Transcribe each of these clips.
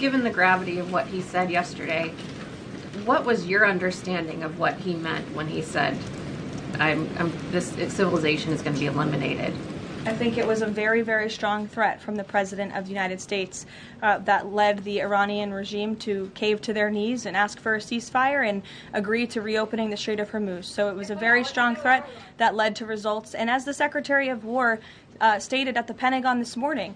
Given the gravity of what he said yesterday, what was your understanding of what he meant when he said, this civilization is going to be eliminated? I think it was a very, very strong threat from the President of the United States that led the Iranian regime to cave to their knees and ask for a ceasefire and agree to reopening the Strait of Hormuz. So it was a very strong threat that led to results. And as the Secretary of War stated at the Pentagon this morning,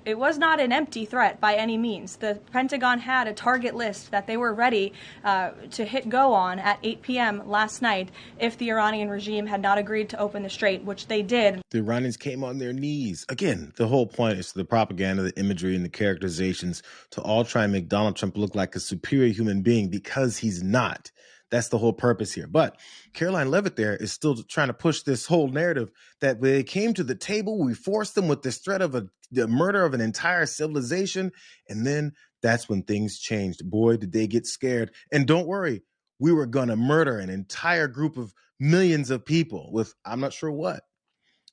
it was not an empty threat by any means. The Pentagon had a target list that they were ready to hit go on at 8 p.m. last night if the Iranian regime had not agreed to open the strait, which they did. The Iranians came on their knees. Again, the whole point is the propaganda, the imagery, and the characterizations to all try and make Donald Trump look like a superior human being because he's not. That's the whole purpose here. But Caroline Leavitt there is still trying to push this whole narrative that when they came to the table, we forced them with this threat of the murder of an entire civilization. And then that's when things changed. Boy, did they get scared. And don't worry, we were going to murder an entire group of millions of people with I'm not sure what.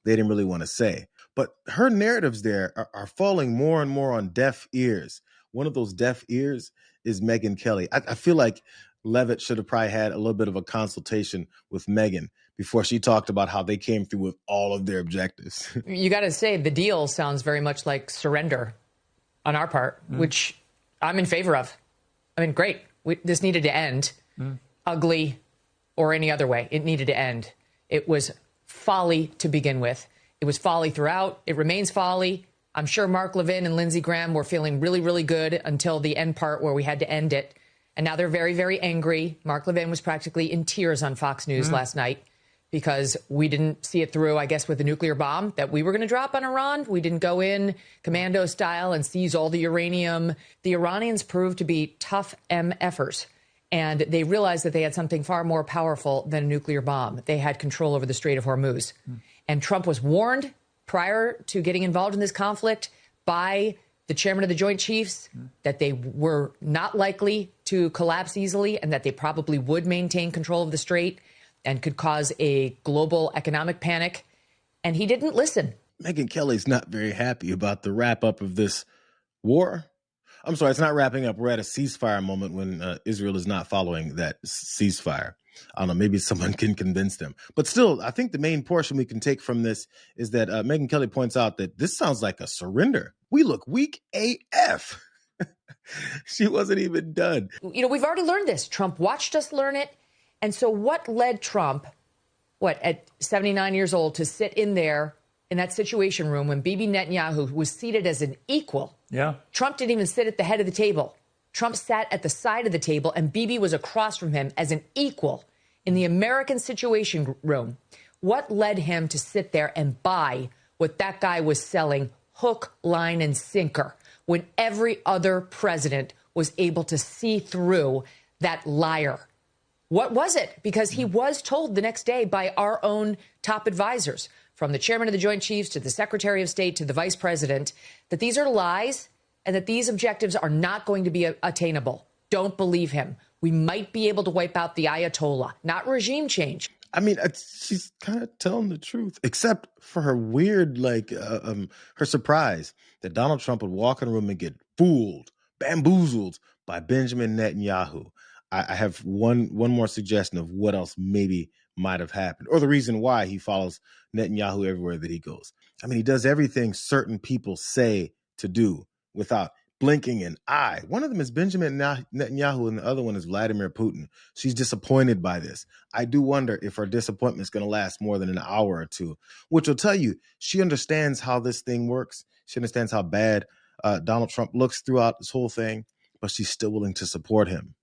They didn't really want to say. But her narratives there are falling more and more on deaf ears. One of those deaf ears is Megyn Kelly. I feel like Leavitt should have probably had a little bit of a consultation with Megyn before she talked about how they came through with all of their objectives. You got to say the deal sounds very much like surrender on our part, which I'm in favor of. I mean, great. This needed to end. Ugly or any other way. It needed to end. It was folly to begin with. It was folly throughout. It remains folly. I'm sure Mark Levin and Lindsey Graham were feeling really, really good until the end part where we had to end it. And now they're very, very angry. Mark Levin was practically in tears on Fox News last night because we didn't see it through, I guess, with the nuclear bomb that we were going to drop on Iran. We didn't go in commando style and seize all the uranium. The Iranians proved to be tough MFers. And they realized that they had something far more powerful than a nuclear bomb. They had control over the Strait of Hormuz. And Trump was warned prior to getting involved in this conflict by the chairman of the Joint Chiefs that they were not likely to collapse easily and that they probably would maintain control of the strait and could cause a global economic panic. And he didn't listen. Megyn Kelly's not very happy about the wrap up of this war. I'm sorry, it's not wrapping up. We're at a ceasefire moment when Israel is not following that ceasefire. I don't know, maybe someone can convince them. But still, I think the main portion we can take from this is that Megyn Kelly points out that this sounds like a surrender. We look weak AF. She wasn't even done. You know, we've already learned this. Trump watched us learn it. And so what led Trump, at 79 years old, to sit in there in that Situation Room when Bibi Netanyahu was seated as an equal? Yeah. Trump didn't even sit at the head of the table. Trump sat at the side of the table and Bibi was across from him as an equal in the American Situation Room. What led him to sit there and buy what that guy was selling hook, line, and sinker when every other president was able to see through that liar? What was it? Because he was told the next day by our own top advisors, from the chairman of the Joint Chiefs to the Secretary of State to the vice president, that these are lies and that these objectives are not going to be attainable. Don't believe him. We might be able to wipe out the Ayatollah, not regime change. I mean, she's kind of telling the truth, except for her weird, her surprise that Donald Trump would walk in a room and get fooled, bamboozled by Benjamin Netanyahu. I have one more suggestion of what else maybe might have happened, or the reason why he follows Netanyahu everywhere that he goes. I mean, he does everything certain people say to do without blinking an eye. One of them is Benjamin Netanyahu, and the other one is Vladimir Putin. She's disappointed by this. I do wonder if her disappointment is going to last more than an hour or two, which will tell you she understands how this thing works. She understands how bad Donald Trump looks throughout this whole thing, but she's still willing to support him.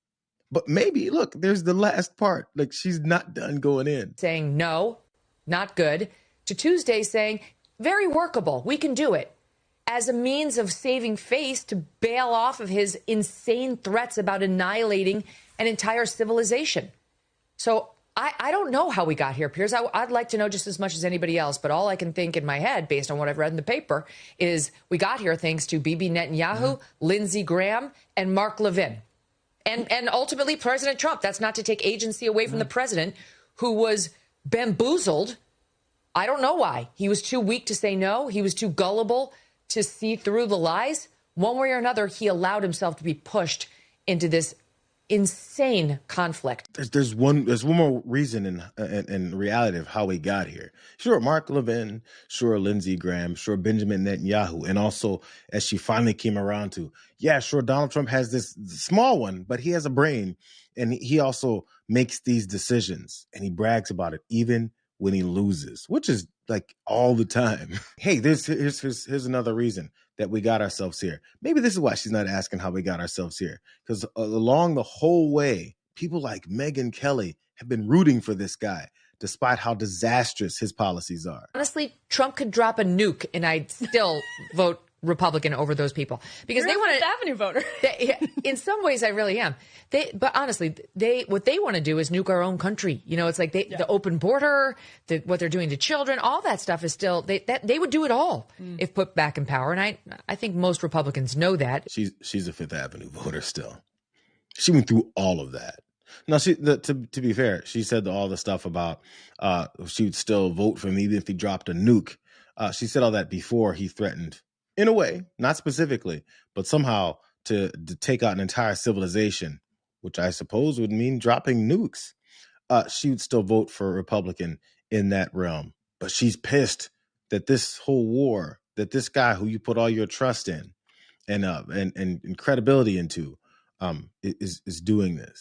But maybe, look, there's the last part. Like, she's not done going in. Saying no, not good, to Tuesday saying very workable. We can do it, as a means of saving face to bail off of his insane threats about annihilating an entire civilization. So I don't know how we got here, Piers. I'd like to know just as much as anybody else, but all I can think in my head, based on what I've read in the paper, is we got here thanks to Bibi Netanyahu, Lindsey Graham, and Mark Levin. And ultimately President Trump. That's not to take agency away from the president, who was bamboozled. I don't know why. He was too weak to say no. He was too gullible to see through the lies. one way or another, he allowed himself to be pushed into this insane conflict. There's one more reason in reality of how we got here. Sure, Mark Levin, sure, Lindsey Graham, sure, Benjamin Netanyahu, and also as she finally came around to, yeah, sure, Donald Trump has this small one, but he has a brain, and he also makes these decisions, and he brags about it even when he loses, which is like all the time. Hey, here's another reason that we got ourselves here. Maybe this is why she's not asking how we got ourselves here, because along the whole way, people like Megyn Kelly have been rooting for this guy, despite how disastrous his policies are. Honestly, Trump could drop a nuke and I'd still vote Republican over those people because You're they want a Fifth Avenue voter. In some ways, I really am. But honestly, what they want to do is nuke our own country. You know, it's like the open border, what they're doing to children, all that stuff is still they would do it all if put back in power. And I think most Republicans know that. She's a Fifth Avenue voter still. She went through all of that. Now, to be fair, she said all the stuff about she would still vote for him even if he dropped a nuke. She said all that before he threatened, in a way, not specifically, but somehow to take out an entire civilization, which I suppose would mean dropping nukes. She would still vote for a Republican in that realm. But she's pissed that this whole war, that this guy who you put all your trust in and credibility into, is doing this.